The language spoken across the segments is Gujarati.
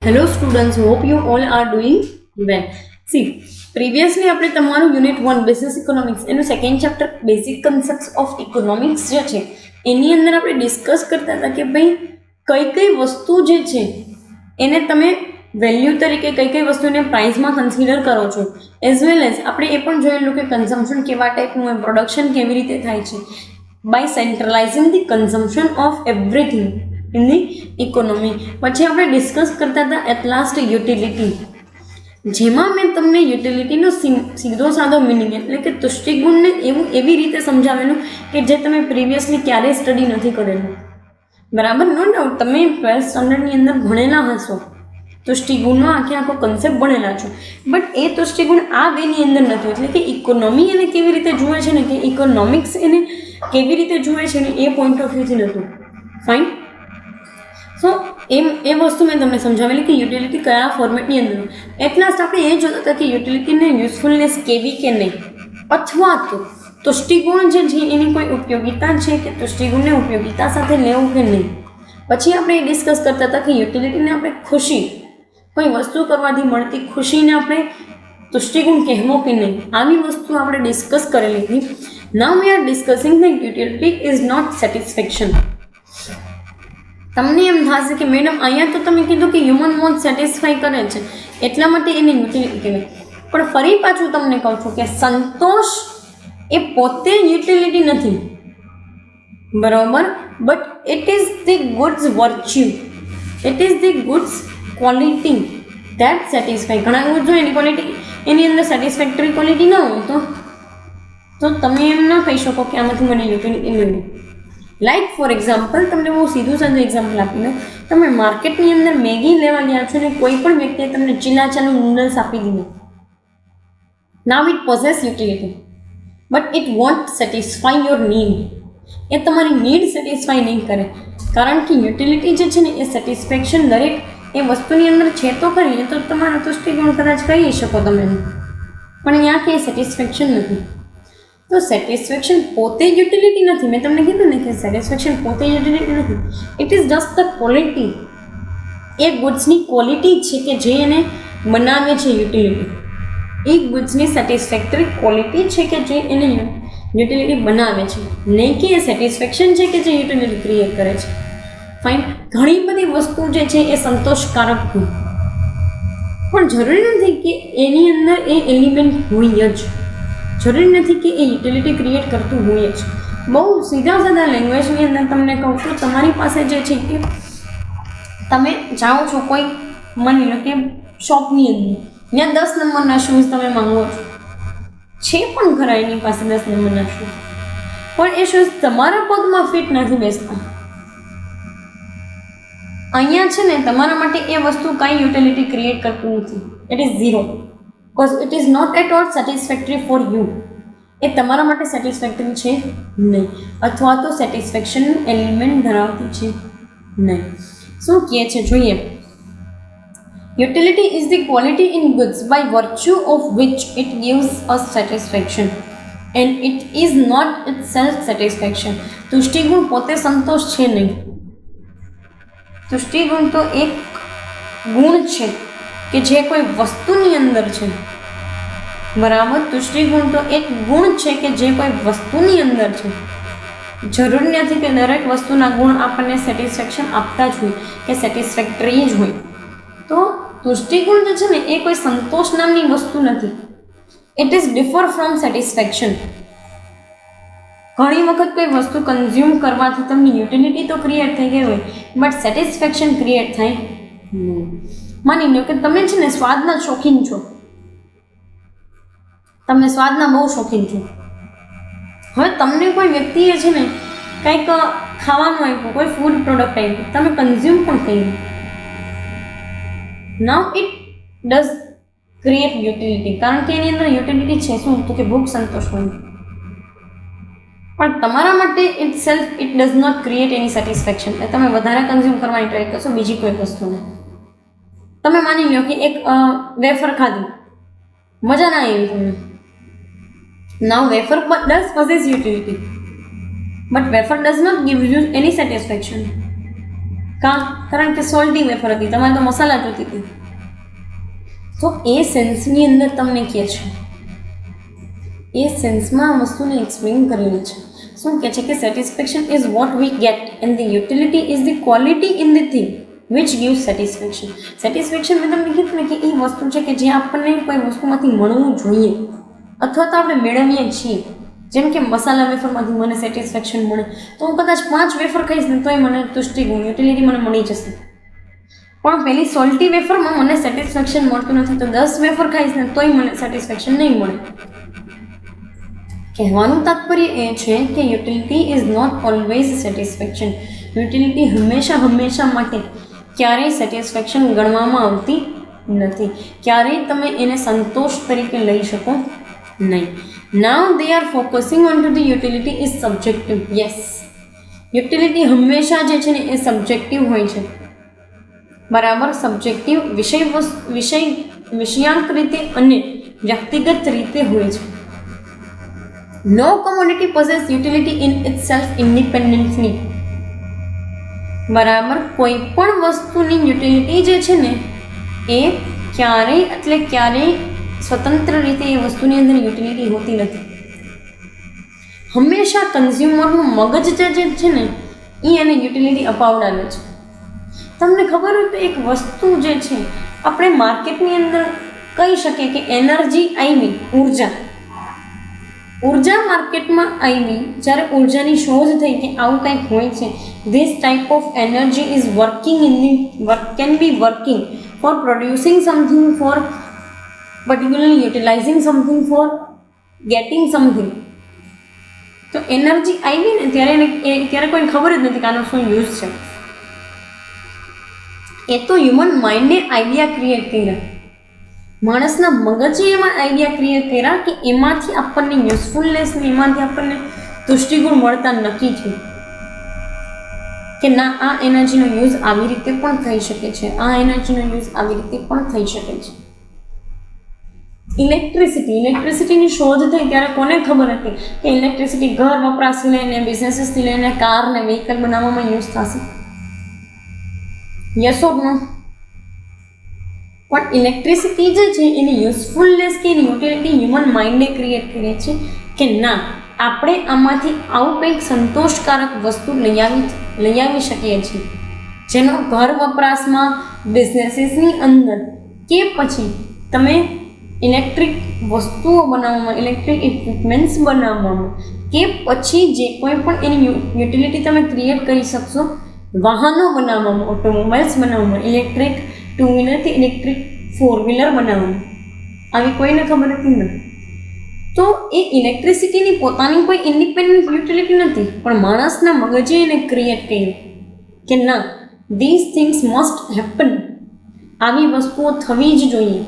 Hello students, hope you all are doing well. See, previously આપણે તમારું યુનિટ 1 બિઝનેસ ઇકોનોમિક્સ એનું second chapter basic concepts of economics જે છે એની અંદર આપણે ડિસ્કસ કરતા હતા કે ભાઈ કઈ કઈ વસ્તુ જે છે એને તમે વેલ્યુ તરીકે કઈ કઈ વસ્તુને પ્રાઇસમાં કન્સિડર કરો છો, એઝ વેલ એઝ આપણે એ પણ જોયેલું કે કન્ઝમ્પશન કેવા ટાઈપનું હોય, પ્રોડક્શન કેવી રીતે થાય છે by centralising the consumption of everything in the economy. પછી આપણે ડિસ્કસ કરતા હતા એટ લાસ્ટ યુટિલિટી, જેમાં મેં તમને યુટિલિટીનો સીધો સાદો મિનિંગ એટલે કે તુષ્ટિગુણને એવી રીતે સમજાવેલું કે જે તમે પ્રીવિયસલી ક્યારેય સ્ટડી નથી કરેલું. બરાબર, નો ડાઉટ તમે 12th સ્ટાન્ડર્ડની અંદર ભણેલા હશો, તુષ્ટિગુણનો આખો કન્સેપ્ટ ભણેલા છો, બટ એ તુષ્ટિગુણ આ વેની અંદર નથી. એટલે કે ઇકોનોમી એને કેવી રીતે જુએ છે ને કે ઇકોનોમિક્સ એને કેવી રીતે જુએ છે ને એ પોઈન્ટ ઓફ વ્યૂથી નહોતું. ફાઇન. સો એ વસ્તુ મેં તમને સમજાવેલી કે યુટિલિટી કયા ફોર્મેટની અંદર. એટ લાસ્ટ આપણે એ જોતા હતા કે યુટિલિટીને યુઝફુલનેસ કેવી કે નહીં, અથવા તો તુષ્ટિગુણ જે છે એની કોઈ ઉપયોગિતા છે કે તુષ્ટિગુણને ઉપયોગિતા સાથે લેવું કે નહીં. પછી આપણે એ ડિસ્કસ કરતા હતા કે યુટિલિટીને આપણે ખુશી, કોઈ વસ્તુ કરવાથી મળતી ખુશીને આપણે તુષ્ટિગુણ કહેવો કે નહીં, આવી વસ્તુ આપણે ડિસ્કસ કરેલી હતી. Now we are discussing the utility is not satisfaction. તમને એમ થશે કે મેડમ અહીંયા તો તમે કીધું કે હ્યુમન વોન્ટ સેટિસ્ફાઈ કરે છે એટલા માટે એને યુટિલિટી કહેવાય, પણ ફરી પાછું તમને કહું છું કે સંતોષ એ પોતે યુટિલિટી નથી, બરાબર, but it is the goods virtue, it is the goods quality that satisfy. ઘણા ગુડ જો એની ક્વોલિટી એની અંદર સેટિસ્ફેક્ટરી ક્વોલિટી ન હોય તો તમે એમ ના કહી શકો કે આમાંથી મને યુટિલિટી મળ્યું. લાઈક ફોર એક્ઝામ્પલ, તમને બહુ સીધું સાધું એક્ઝામ્પલ આપીને, તમે માર્કેટની અંદર મેગી લેવા ગયા છો ને કોઈ પણ વ્યક્તિએ તમને ચીલાચાનું નૂડલ્સ આપી દીધું. Now it possess utility but it won't satisfy your need. એ તમારી નીડ સેટિસ્ફાઈ નહીં કરે, કારણ કે યુટિલિટી જે છે ને એ સેટિસ્ફેક્શન દરેક એ વસ્તુની અંદર છે તો ખરી, એ તો તમારા તુષ્ટિગુણ કદાચ કહી શકો તમે, પણ અહીંયા કે સેટિસ્ફેક્શન નથી. તો સેટિસ્ફેક્શન પોતે યુટિલિટી નથી. મેં તમને કીધું ને કે સેટિસ્ફેક્શન પોતે યુટિલિટી નથી, it is just the quality. એ ગુડ્સની ક્વોલિટી છે કે જે એને બનાવે છે યુટિલિટી. એ ગુડ્સની સેટિસ્ફેક્ટરી ક્વોલિટી છે કે જે એને યુટિલિટી બનાવે છે, નહીં કે એ સેટિસ્ફેક્શન છે કે જે યુટિલિટી ક્રિએટ કરે છે. ફાઇન. ઘણી બધી વસ્તુ જે છે એ સંતોષકારક હોય, પણ જરૂરી નથી કે એની અંદર એ એલિમેન્ટ હોય જ, જરૂરી નથી કે એ યુટિલિટી ક્રિએટ કરતું હોય જ. બહુ સીધા સાદા લેંગ્વેજની અંદર તમને કહું તો તમારી પાસે જે છે કે તમે જાઓ છો કોઈ, માની લો કે શોપની અંદર, ત્યાં 10 નંબરના શૂઝ તમે માંગો છો, છે પણ ખરા એની પાસે 10 નંબરના શૂઝ, પણ એ શૂઝ તમારા પગમાં ફિટ નથી બેસતા. અહીંયા છે ને તમારા માટે એ વસ્તુ કાંઈ યુટિલિટી ક્રિએટ કરતું નથી. It is zero, because it is not at all satisfactory for you. એ તમારા માટે સેટિસ્ફેક્ટરી છે નહીં, અથવા તો સેટિસ્ફેક્શનનું એલિમેન્ટ ધરાવતી છે નહીં. શું કહે છે જોઈએ. Utility is the quality in goods by virtue of which it gives us satisfaction and it is not itself satisfaction. તુષ્ટિગુણ પોતે સંતોષ છે નહીં. તુષ્ટિગુણ તો એક ગુણ છે કે જે કોઈ વસ્તુની અંદર છે, બરાબર. તુષ્ટિગુણ તો એક ગુણ છે કે જે કોઈ વસ્તુની અંદર છે. જરૂરી નથી કે દરેક વસ્તુના ગુણ આપણને સેટિસ્ફેક્શન આપતા જ હોય કે સેટિસ્ફેક્ટરી જ હોય. તો તુષ્ટિગુણ જે છે ને એ કોઈ સંતોષ નામની વસ્તુ નથી. It is differ from satisfaction. ઘણી વખત કોઈ વસ્તુ કન્ઝ્યુમ કરવાથી તમને યુટિલિટી તો ક્રિએટ થઈ ગઈ હોય, બટ સેટિસ્ફેક્શન ક્રિએટ થાય નહીં. માની લો કે તમે છે ને સ્વાદના શોખીન છો, તમે સ્વાદના બહુ શોખીન છો. હવે તમને કોઈ વ્યક્તિએ છે ને કંઈક ખાવાનું આપ્યું, કોઈ ફૂડ પ્રોડક્ટ આપ્યું, તમે કન્ઝ્યુમ પણ કર્યું. નાઉ ઇટ ડઝ ક્રિએટ યુટિલિટી, કારણ કે એની અંદર યુટિલિટી છે શું, તો કે ભૂખ સંતોષવાની. પણ તમારા માટે itself it does not create any satisfaction. એટલે તમે વધારે કન્ઝ્યુમ કરવાની ટ્રાય કરશો બીજી કોઈ વસ્તુને. તમે માની લો કે એક વેફર ખાધી, મજા ના આવી તમને. Now wafer does possess utility but wafer does not give you any satisfaction. કારણ કે સોલ્ટી વેફર હતી, તમારે તો મસાલા જોતી હતી. તો એ સેન્સની અંદર તમને કહે છે, એ સેન્સમાં આ વસ્તુને એક્સપ્લેન કરેલી છે. શું કહે છે કે satisfaction is what we get and the utility is the quality in the thing which give satisfaction. Satisfaction મેં તમને કીધું ને કે એ વસ્તુ છે કે જે આપણને કોઈ વસ્તુમાંથી મળવું જોઈએ અથવા તો આપણે મેળવીએ છીએ. જેમ કે મસાલા વેફરમાંથી મને સેટિસ્ફેક્શન મળે તો હું કદાચ 5 વેફર ખાઈશ ને તોય મને તુષ્ટિ ગુણ યુટિલિટી મને મળી જશે. પણ પેલી સોલ્ટી વેફરમાં મને સેટિસ્ફેક્શન મળતું નથી, તો 10 વેફર ખાઈશ ને તોય મને સેટિસ્ફેક્શન નહીં મળે. કહેવાનું તાત્પર્ય એ છે કે utility is not always satisfaction. Utility હંમેશા માટે ક્યારેય સેટિસ્ફેક્શન ગણવામાં આવતી નથી. ક્યારેય તમે એને સંતોષ તરીકે લઈ શકો નહીં. Now they are focusing on to the utility is subjective. Yes, utility હંમેશા જે છે ને એ સબ્જેક્ટિવ હોય છે. બરાબર, સબ્જેક્ટિવ વિષયાંક રીતે અને વ્યક્તિગત રીતે હોય છે. No commodity possess utility in itself independently. બરાબર, કોઈ પણ વસ્તુની યુટિલિટી જે છે ને એ ક્યારેય સ્વતંત્ર રીતે એ વસ્તુની અંદર યુટિલિટી હોતી નથી. હંમેશા કન્ઝ્યુમરનું મગજ જે છે ને એ એને યુટિલિટી અપાવડાવે છે. તમને ખબર હોય તો એક વસ્તુ જે છે આપણે માર્કેટની અંદર કહી શકીએ કે એનર્જી આવી, ઉર્જા માર્કેટમાં આવી, જ્યારે ઉર્જાની શોધ થઈ કે આવું કંઈક હોય છે. This type of energy is can be working for producing something, for particularly utilising something, for getting something. તો એનર્જી આવી ને ત્યારે કોઈને ખબર જ નથી કે આનો શું યુઝ છે. એ તો હ્યુમન માઇન્ડે આઈડિયા ક્રિએટ કર્યા, માણસના મગજે એમાં આઈડિયા ક્રિએટ કર્યા કે એમાંથી આપણને યુઝફુલનેસ ને એમાંથી આપણને તુષ્ટિગુણ મળતા નક્કી થયું કે ના, આ એનર્જીનો યુઝ આવી રીતે પણ થઈ શકે છે, આ એનર્જીનો યુઝ આવી રીતે પણ થઈ શકે છે. ઇલેક્ટ્રિસિટીની શોધ થઈ ત્યારે કોને ખબર હતી કે ઇલેક્ટ્રિસિટી ઘર વપરાશથી લઈને બિઝનેસીસથી લઈને કાર ને વ્હીકલ બનાવવામાં યુઝ થશે? યસ ઓર નો? પણ ઇલેક્ટ્રિસિટી જે છે એની યુઝફુલનેસ કે એની યુટિલિટી હ્યુમન માઇન્ડે ક્રિએટ કરે છે કે ના, આપણે આમાંથી આવું કંઈક સંતોષકારક વસ્તુ લઈ આવી શકીએ છીએ જેનો ઘર વપરાશમાં, બિઝનેસીસની અંદર કે પછી તમે ઇલેક્ટ્રિક વસ્તુઓ બનાવવામાં, ઇલેક્ટ્રિક ઇક્વિપમેન્ટ્સ બનાવવામાં કે પછી જે કોઈ પણ એની યુટિલિટી તમે ક્રિએટ કરી શકશો, વાહનો બનાવવામાં, ઓટોમોબાઈલ્સ બનાવવામાં, ઇલેક્ટ્રિક 2 વ્હીલરથી ઇલેક્ટ્રિક 4 વ્હીલર બનાવવામાં, આવી કોઈને ખબર હતી નથી. તો એ ઇલેક્ટ્રિસિટીની પોતાની કોઈ ઇન્ડિપેન્ડન્ટ યુટિલિટી નથી, પણ માણસના મગજે એને ક્રિએટ કર્યું કે ના, ધીસ થિંગ્સ મસ્ટ હેપન, આવી વસ્તુઓ થવી જ જોઈએ.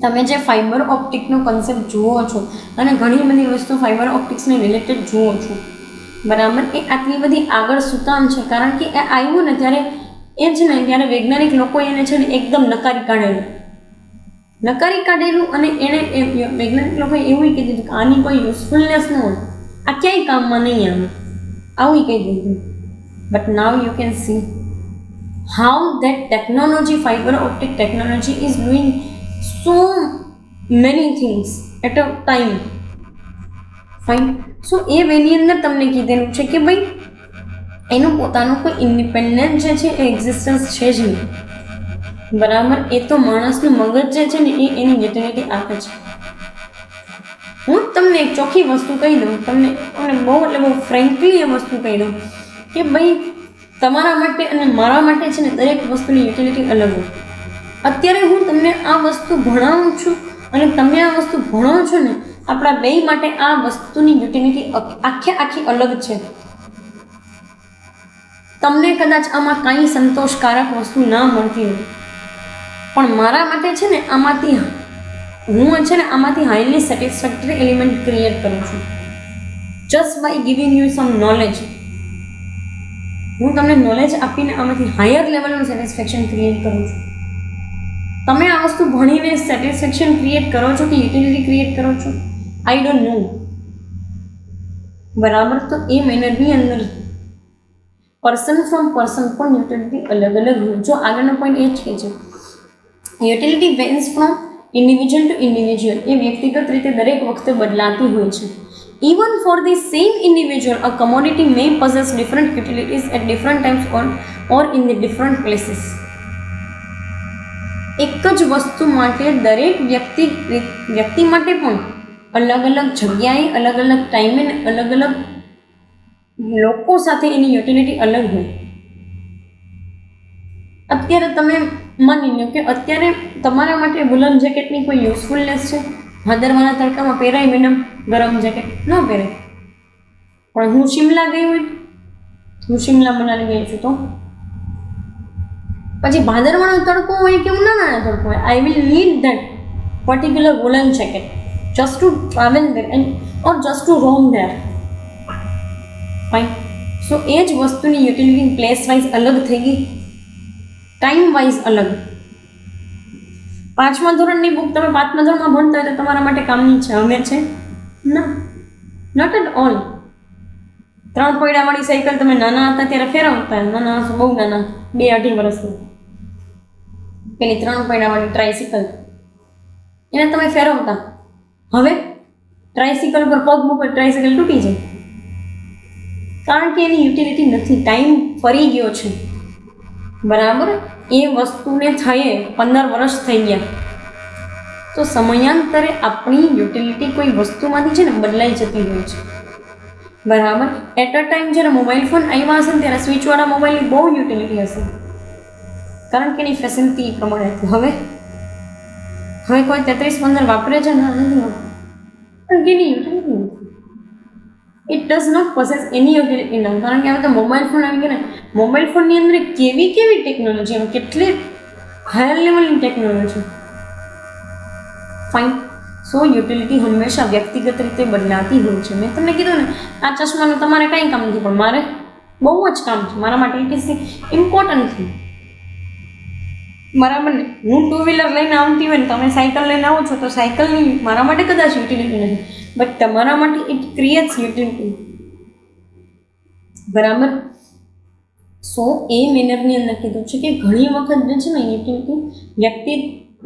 તમે જે ફાઇબર ઓપ્ટિકનો કન્સેપ્ટ જુઓ છો અને ઘણી બધી વસ્તુ ફાઇબર ઓપ્ટિક્સને રિલેટેડ જુઓ છો, બરાબર, એ આટલી બધી આગળ સુકામ છે કારણ કે એ આવ્યું ને ત્યારે એ છે ને ત્યારે વૈજ્ઞાનિક લોકોએ એને છે ને એકદમ નકારી કાઢેલું અને એણે વૈજ્ઞાનિક લોકોએ એવું કહી દીધું કે આની કોઈ યુઝફુલનેસ ન હોય, આ ક્યાંય કામમાં નહીં આવે, આવું કહી દીધું. But now you can see how that technology, fibre optic technology is doing so many things at a time. Fine. So એ વેની અંદર તમને કીધેલું છે કે ભાઈ એનું પોતાનું કોઈ ઇન્ડિપેન્ડન્ટ જે છે એ એક્ઝિસ્ટન્સ છે જ નહીં, બરાબર. એ તો માણસનું મગજ જે છે ને એ એની યુટિલિટી આપે છે. હું તમને એક ચોખ્ખી વસ્તુ કહી દઉં, તમને બહુ ફ્રેન્કલી એ વસ્તુ કહી દઉં કે ભાઈ તમારા માટે અને મારા માટે છે ને દરેક વસ્તુની યુટિલિટી અલગ હોય. અત્યારે હું તમને આ વસ્તુ ભણાવું છું અને તમે આ વસ્તુ ભણો છો ને, આપણા બે માટે આ વસ્તુની યુટિલિટી આખી અલગ છે. તમને કદાચ આમાં કાંઈ સંતોષકારક વસ્તુ ના મળતી હોય, પણ મારા માટે છે ને આમાંથી હાઈલી સેટિસ્ફેક્ટરી એલિમેન્ટ ક્રિએટ કરું છું just by giving you some knowledge. હું તમને નોલેજ આપીને આમાંથી હાયર લેવલનું સેટિસ્ફેક્શન ક્રિએટ કરું છું. તમે આ વસ્તુ ભણીને સેટિસ્ફેક્શન ક્રિએટ કરો છો કે યુટિલિટી ક્રિએટ કરો છો, આઈ ડોન્ટ નો, બરાબર. તો એ મેનરની અંદર પર્સન ફ્રોમ પર્સન પણ યુટિલિટી અલગ અલગ હોય. જો આગળનો પોઈન્ટ એ જ કહે છે utility varies from individual to individual, એ વ્યક્તિગત રીતે દરેક વખતે બદલાતી હોય છે. Even for the same individual, a commodity may possess different utilities at different times or in the different places. એક જ વસ્તુ માટે દરેક વ્યક્તિ માટે પણ અલગ અલગ જગ્યાએ, અલગ અલગ ટાઈમે, અલગ અલગ લોકો સાથે એની યુટિલિટી અલગ હોય. અત્યારે તમે માની લો કે અત્યારે તમારા માટે વુલન જેકેટની કોઈ યુઝફુલનેસ છે? ભાદરવાના તડકામાં પહેરાય મેડમ ગરમ જેકેટ? ન પહેરાય. પણ હું શિમલા ગઈ હોય, હું શિમલા મનાલી ગઈ છું, તો પછી ભાદરવાનો તડકો હોય કે ઉનાળાનો તડકો હોય, I will need that particular woollen jacket just to travel there and or just to roam there. Fine. So એ જ વસ્તુની યુટિલિટી પ્લેસ વાઇઝ અલગ થઈ ગઈ, ટાઈમ વાઇઝ અલગ. 5મા ધોરણની બુક તમે 5મા ધોરણમાં ભણતા હોય તો તમારા માટે કામની છે, હવે છે ના, નોટ એટ ઓલ. 3 પૈડાવાળી સાયકલ તમે નાના હતા ત્યારે ફેરવતા, નાના બહુ નાના, 2-2.5 વર્ષની પેલી 3 પૈડાવાળી ટ્રાયસિકલ, એને તમે ફેરવતા. હવે ટ્રાયસિકલ પર પગ મૂકો, ટ્રાયસિકલ તૂટી જાય, કારણ કે એની યુટિલિટી નથી, ટાઈમ ફરી ગયો છે. બરાબર. એ વસ્તુને થયે 15 વર્ષ થઈ ગયા, તો સમયાંતરે આપણી યુટિલિટી કોઈ વસ્તુમાંથી છે ને બદલાઈ જતી હોય છે. બરાબર. એટ અ ટાઈમ જ્યારે મોબાઈલ ફોન આવ્યા હશે ને ત્યારે સ્વિચવાળા મોબાઈલની બહુ યુટિલિટી હશે, કારણ કે એની ફેસિલિટી એ પ્રમાણે હતી. હવે કોઈ 33-15 વાપરે છે ને, નથી વાપરતું, કારણ કે એની યુટિલિટી નથી. It does not possess any utility ના, કારણ કે હવે તો મોબાઈલ ફોન આવી ગયા ને, મોબાઈલ ફોનની અંદર કેવી ટેકનોલોજી, કેટલી હાયર લેવલની ટેકનોલોજી. ફાઇન. સો યુટિલિટી હંમેશા વ્યક્તિગત રીતે બદલાતી હોય છે. મેં તમને કીધું ને, આ ચશ્માનું તમારે કંઈ કામ નથી, પણ મારે બહુ જ કામ છે, મારા માટે ઇટ ઇઝ ઇમ્પોર્ટન્ટ થિંગ. બરાબર ને? હું 2 વ્હીલર લઈને આવતી હોય ને તમે સાયકલ લઈને આવો છો, તો સાયકલની મારા માટે કદાચ યુટિલિટી નથી, બટ તમારા માટે ઇટ ક્રિએટ્સ યુટિલિટી. બરાબર. સો એ મેનરની અંદર કીધું છે કે ઘણી વખત જે છે ને યુટિલિટી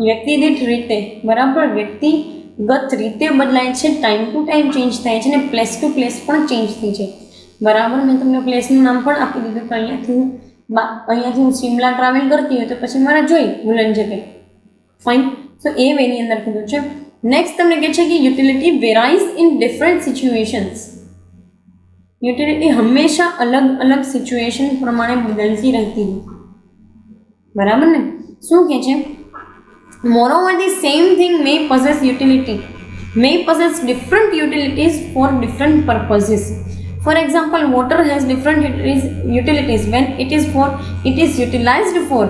વ્યક્તિ દીઠ રીતે, બરાબર, વ્યક્તિગત રીતે બદલાય છે, ટાઈમ ટુ ટાઈમ ચેન્જ થાય છે, અને પ્લેસ ટુ પ્લેસ પણ ચેન્જ થઈ છે. બરાબર. મેં તમને પ્લેસનું નામ પણ આપી દીધું કે અહીંયાથી હું શિમલા ટ્રાવેલ કરતી હોય તો પછી મારે જોઈ વુલન જેકેટ. ફાઇન. સો એ વેની અંદર કીધું છે. નેક્સ્ટ તમને કહે છે કે utility varies in different situations. Utility હંમેશા અલગ અલગ સિચ્યુએશન પ્રમાણે બદલતી રહેતી હોય. બરાબર ને? શું કહે છે? Moreover the same thing may possess different utilities for different purposes. For example, water has different utilities when it is utilized for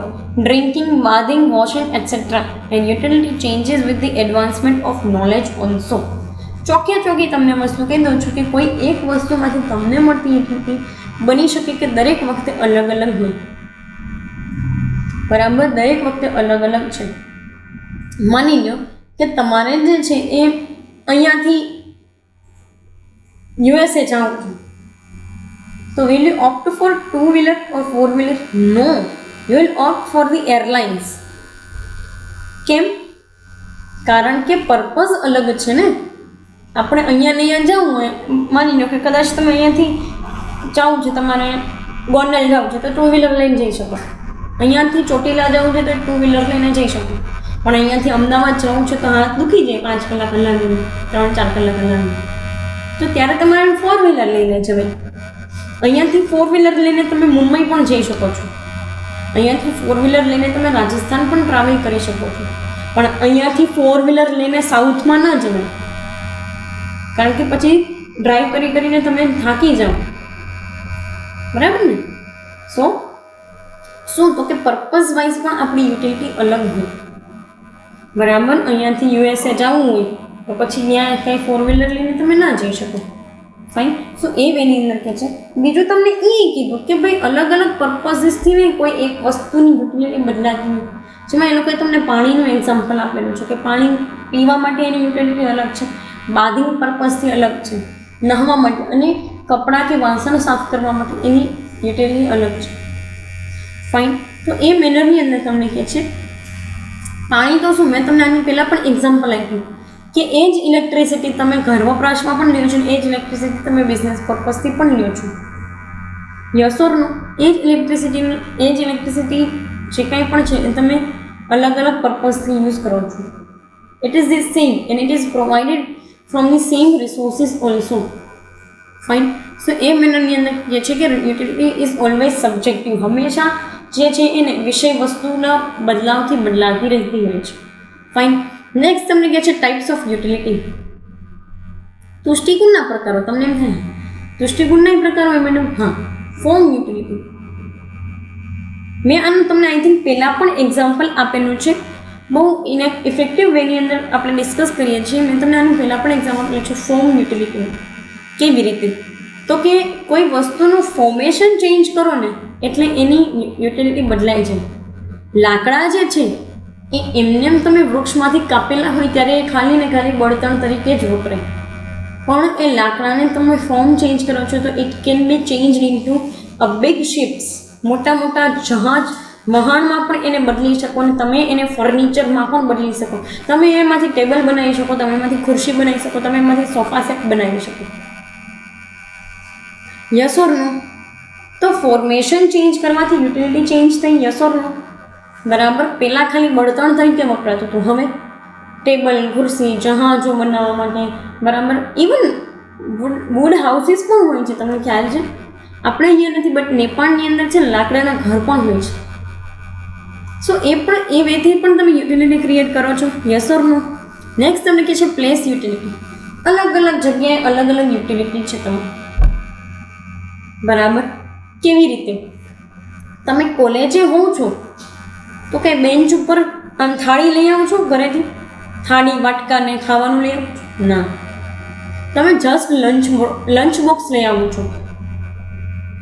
drinking, bathing, washing, etc. And utility changes with the advancement of knowledge also. ચોકી તમને વસ્તુ કહી દઉં છું કે કોઈ એક વસ્તુમાંથી તમને મળતી યુટિલિટી બની શકે કે દરેક વખતે અલગ અલગ હોય. બરાબર. દરેક વખતે અલગ અલગ છે. માની લો કે તમારે જે છે એ અહીંયાથી USA જાઓ છો, તો will you opt for 2 wheeler or 4 wheeler? No, you will opt for the airlines. કેમ? કારણ કે પર્પઝ અલગ છે ને. આપણે અહીંયા જવું હોય, માની લો કે કદાચ તમે અહીંયાથી જવું છે, તમારે ગોંડલ જવું છે તો 2 વ્હીલર લઈને જઈ શકો, અહીંયાથી ચોટીલા જવું છે તો 2 વ્હીલર લઈને જઈ શકો, પણ અહીંયાથી અમદાવાદ જવું છે તો હાથ દુખી જાય 5 કલાક હલાવીને, 3-4 કલાક હલાવીને, તો ત્યારે તમારે 4 વ્હીલર લઈને જવાય. અહીંયાથી 4 વ્હીલર લઈને તમે મુંબઈ પણ જઈ શકો છો, અહીંયાથી 4 વ્હીલર લઈને તમે રાજસ્થાન પણ ટ્રાવેલ કરી શકો છો, પણ અહીંયાથી 4 વ્હીલર લઈને સાઉથમાં ન જવાય, કારણ કે પછી ડ્રાઈવ કરીને તમે થાકી જાઓ. બરાબર ને? સો શું તો કે પર્પઝ વાઇઝ પણ આપણી યુટિલિટી અલગ હોય. બરાબર. અહીંયાથી USA જવું હોય તો પછી ત્યાં કંઈ 4 વ્હીલર લઈને તમે ના જઈ શકો. ફાઇન. સો એ વેની અંદર કહે છે. બીજું તમને એ કીધું કે ભાઈ અલગ અલગ પર્પઝીસથી નહીં કોઈ એક વસ્તુની યુટિલિટી બદલાતી હોય. જેમાં એ લોકોએ તમને પાણીનું એક્ઝામ્પલ આપેલું છે કે પાણી પીવા માટે એની યુટિલિટી અલગ છે, બાથિંગ પર્પઝથી અલગ છે, નહાવા માટે, અને કપડાં કે વાસણ સાફ કરવા માટે એની યુટિલિટી અલગ છે. ફાઇન. તો એ મેનરની અંદર તમને કહે છે પાણી તો શું, મેં તમને આની પહેલાં પણ એક્ઝામ્પલ આપ્યું કે એ જ ઇલેક્ટ્રિસિટી તમે ઘર વપરાશમાં પણ લ્યો છો ને એ જ ઇલેક્ટ્રિસિટી તમે બિઝનેસ પર્પઝથી પણ લ્યો છો. યસ ઓર નો? એ જ ઇલેક્ટ્રિસિટી જે કાંઈ પણ છે એ તમે અલગ અલગ પર્પઝથી યુઝ કરો છો. It is the same and it is provided from the same resources also. Fine. So એ મેનરની અંદર જે છે કે યુટિલિટી ઇઝ ઓલવેઝ સબ્જેક્ટિવ, હંમેશા જે છે એને વિષય વસ્તુના બદલાવથી બદલાતી રહેતી હોય છે. ફાઇન. નેક્સ્ટ તમને કહે છે ટાઈપ્સ ઓફ યુટિલિટી. તુષ્ટિગુણના પ્રકારો. તમને એમ થાય તુષ્ટિગુણના પ્રકારો હોય મેડમ? હા. Form utility. મેં આનું તમને આઈ થિંક પહેલાં પણ એક્ઝામ્પલ આપેલું છે, બહુ ઇફેક્ટિવ વેની અંદર આપણે ડિસ્કસ કરીએ છીએ. મેં તમને આનું પહેલાં પણ એક્ઝામ્પલ આપ્યું છે ફોર્મ યુટિલિટી. કેવી રીતે? તો કે કોઈ વસ્તુનું ફોર્મેશન ચેન્જ કરો ને એટલે એની યુટિલિટી બદલાય છે. લાકડા જે છે એ એમને તમે વૃક્ષમાંથી કાપેલા હોય ત્યારે એ ખાલી ને ખાલી બળતણ તરીકે જ વપરાય, પણ એ લાકડાને તમે ફોર્મ ચેન્જ કરો છો તો it can be change into a big ships. મોટા મોટા જહાજ વહાણમાં પણ એને બદલી શકો અને તમે એને ફર્નિચરમાં પણ બદલી શકો. તમે એમાંથી ટેબલ બનાવી શકો, તમે એમાંથી ખુરશી બનાવી શકો, તમે એમાંથી સોફા સેટ બનાવી શકો. યસ ઓર નો? તો ફોર્મેશન ચેન્જ કરવાથી યુટિલિટી ચેન્જ થઈ. યસ ઓર નો? બરાબર. પહેલાં ખાલી બળતણ તરીકે વપરાતું હતું, હવે ટેબલ, ખુરશી, જહાજો બનાવવા માટે, બરાબર. ઇવન વુડ હાઉસીસ પણ હોય છે, તમને ખ્યાલ છે? આપણે અહીંયા નથી બટ નેપાળની અંદર છે લાકડાના ઘર પણ હોય છે. સો એ પણ એ વેથી પણ તમે યુટિલિટી ક્રિએટ કરો છો. Yes or no? નેક્સ્ટ તમને કહે છે પ્લેસ યુટિલિટી. અલગ અલગ જગ્યાએ અલગ અલગ યુટિલિટી છે તમે, બરાબર. કેવી રીતે? તમે કોલેજે હોવ છો તો કંઈ બેન્ચ ઉપર આમ થાળી લઈ આવો છો ઘરેથી? થાળી વાટકા ને ખાવાનું લઈ આવો છો? ના. તમે જસ્ટ લંચ બોક્સ લઈ આવો છો.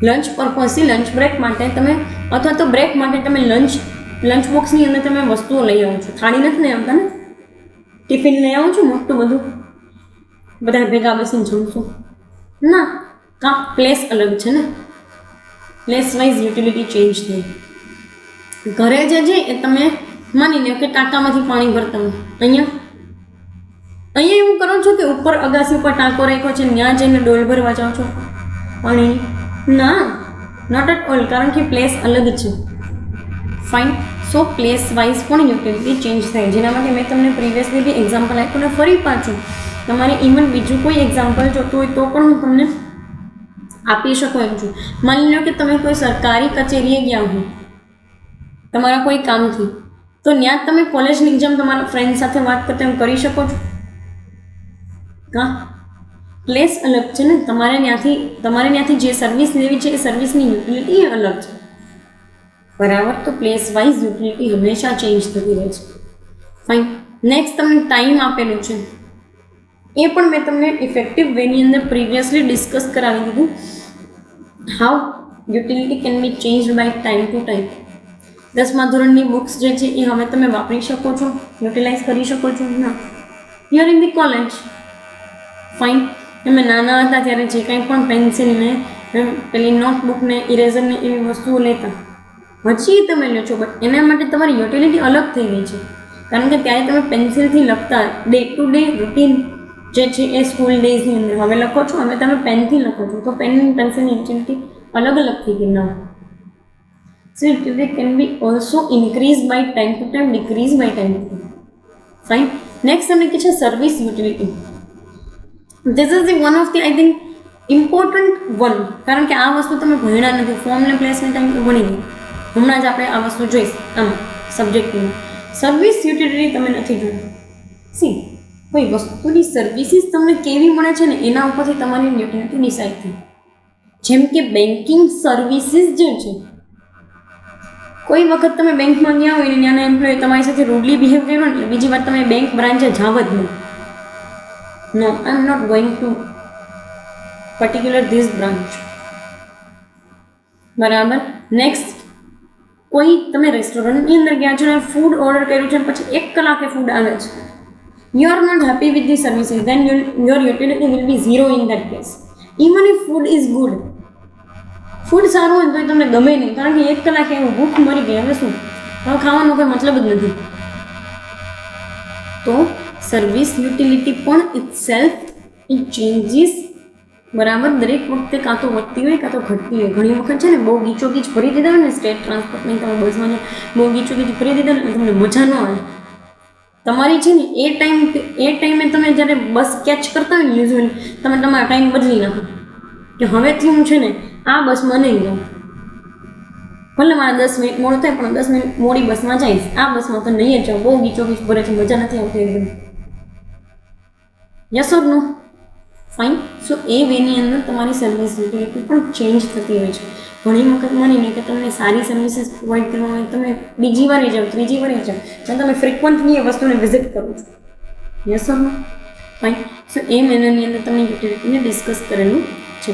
લંચ પર્પઝથી લંચ બ્રેક માટે તમે અથવા તો બ્રેક માટે તમે લંચ બોક્સની અંદર તમે વસ્તુઓ લઈ આવો છો. થાળી નથી લઈ આવતા ને? ટિફિન લઈ આવો છો મોટું બધું, બધા ભેગા બેસીને જમશો? ના. કા પ્લેસ અલગ છે ને, પ્લેસ વાઇઝ યુટિલિટી ચેન્જ થઈ. ઘરે જે છે એ તમે માની લો કે ટાંકામાંથી પાણી ભરતા હો, અહીંયા એવું કરો છો કે ઉપર અગાસી ઉપર ટાંકો રાખ્યો છે ત્યાં જઈને ડોલ ભરવા જાઓ છો પાણી? ના, નોટ એટ ઓલ, કારણ કે પ્લેસ અલગ છે. ફાઇન. સો પ્લેસ વાઇઝ પણ યુટિલિટી ચેન્જ થાય, જેના માટે મેં તમને પ્રિવિયસલી બી એક્ઝામ્પલ આપ્યું ને ફરી પાછું તમારે ઇવન બીજું કોઈ એક્ઝામ્પલ જોતું હોય તો પણ હું તમને આપી શકું એમ છું. માની લો કે તમે કોઈ સરકારી કચેરીએ ગયા હો તમારા કોઈ કામથી, તો ત્યાં તમે કોલેજની એક્ઝામ તમારા ફ્રેન્ડ સાથે વાત કરતા એમ કરી શકો છો? હા. પ્લેસ અલગ છે ને, તમારે ત્યાંથી જે સર્વિસ લેવી છે એ સર્વિસની યુટિલિટી અલગ છે, બરાબર. તો પ્લેસ વાઇઝ યુટિલિટી હંમેશા ચેન્જ થતી રહે છે. ફાઇન. નેક્સ્ટ તમને ટાઈમ આપેલું છે, એ પણ મેં તમને ઇફેક્ટિવ વેની અંદર પ્રિવિયસલી ડિસ્કસ કરાવી દીધું. How utility can be change by time to time. 10મા ધોરણની બુક્સ જે છે એ હવે તમે વાપરી શકો છો, યુટિલાઇઝ કરી શકો છો. ના, you are in the college. Fine. તમે નાના હતા ત્યારે જે કંઈ પણ પેન્સિલને પેલી નોટબુકને ઇરેઝરને એવી વસ્તુઓ લેતા, હજી તમે લો છો, બટ એના માટે તમારી યુટિલિટી અલગ થઈ ગઈ છે, કારણ કે ત્યારે તમે પેન્સિલથી લખતા. ડે ટુ ડે રૂટીન જે છે એ સ્કૂલ ડેઝની અંદર હવે લખો છો, હવે તમે પેનથી લખો છો, તો પેન પેન્સિલની યુટિલિટી અલગ અલગ થઈ ગઈ. ના. So utility can be also increase by time to time, decrease by time to time. Fine. Next તમને કહે છે service utility. This is the one of the I think important one, કારણ કે આ વસ્તુ તમે ભણ્યા નથી. ફોર્મને પ્લેસને ટાઈમ તો ભણી ગઈ, હમણાં જ આપણે આ વસ્તુ જોઈશ આમ સબ્જેક્ટમાં. સર્વિસ યુટિલિટી તમે નથી જોઈ. સી, કોઈ વસ્તુની સર્વિસીસ તમને કેવી મળે છે ને એના ઉપરથી તમારી યુટિલિટી ડિસાઇડ થાય. જેમ કે બેન્કિંગ સર્વિસીસ જે છે, કોઈ વખત તમે બેંકમાં ગયા હોય ને ત્યાંના એમ્પ્લોય તમારી સાથે રૂડલી બિહેવ કર્યો ને એટલે બીજી વાર તમે બેંક બ્રાન્ચે જાવ જ નહીં. No, I am not going to particular this branch. બરાબર. નેક્સ્ટ, કોઈ તમે રેસ્ટોરન્ટની અંદર ગયા છો ને ફૂડ ઓર્ડર કર્યું છે પછી 1 કલાકે ફૂડ આવે છે, you are not happy with the services, then your utility will be zero in that case, even if food is good. Food સારું હોય તો એ તમને ગમે નહીં, કારણ કે 1 કલાક એવું ભૂખ મરી ગઈ, હવે શું, હવે ખાવાનો કોઈ મતલબ જ નથી. તો સર્વિસ યુટિલિટી પણ ઇટ સેલ્ફ ઇટ ચેન્જીસ, બરાબર. દરેક વખતે કાં તો વધતી હોય કાં તો ઘટતી હોય. ઘણી વખત છે ને બહુ ગીચોગીચ ભરી દીધા હોય ને સ્ટેટ ટ્રાન્સપોર્ટની, તમે બસમાં બહુ ગીચોગીચ ભરી દીધા ને તમને મજા ન આવે. તમારી છે ને એ ટાઈમે તમે જ્યારે બસ કેચ કરતા હોય ને યુઝ્યુઅલી તમે તમારો ટાઈમ બદલી નાખો કે હવેથી હું છે ને આ બસમાં નહીં જાઉં, ભલે મારે 10 મિનિટ મોડું થાય પણ 10 મિનિટ મોડી બસમાં જઈશ, આ બસમાં તો નહીં જ જાઉં, બહુ ગીચોગીચ ભરે છે, મજા નથી આવતી એકદમ. Yes or no? Fine. So એ વેની અંદર તમારી સર્વિસ યુટિલિટી પણ ચેન્જ થતી હોય છે. ઘણી વખત માનીને કે તમને સારી સર્વિસીસ પ્રોવાઈડ કરવામાં આવે, તમે બીજી વાર જાઓ, ત્રીજી વાર જાઓ, પણ તમે ફ્રિકવન્ટલી એ વસ્તુને વિઝિટ કરો છો. Yes or no? Fine. So એ મેનરની અંદર તમને યુટિલિટીને ડિસ્કસ કરેલું છે.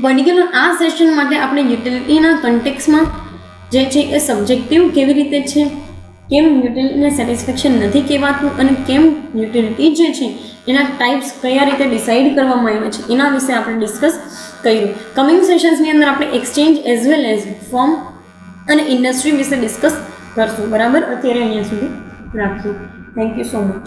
પર્ટિક્યુલર આ સેશન માટે આપણે યુટિલિટીના કન્ટેક્સમાં જે છે એ સબ્જેક્ટિવ કેવી રીતે છે, કેમ યુટિલિટીને સેટિસ્ફેક્શન નથી કહેવાતું અને કેમ યુટિલિટી જે છે એના ટાઈપ્સ કયા રીતે ડિસાઇડ કરવામાં આવ્યા છે એના વિશે આપણે ડિસ્કસ કર્યું. કમિંગ સેશન્સની અંદર આપણે exchange as well as form અને ઇન્ડસ્ટ્રી વિશે ડિસ્કસ કરશું. બરાબર, અત્યારે અહીંયા સુધી રાખીએ. Thank you so much.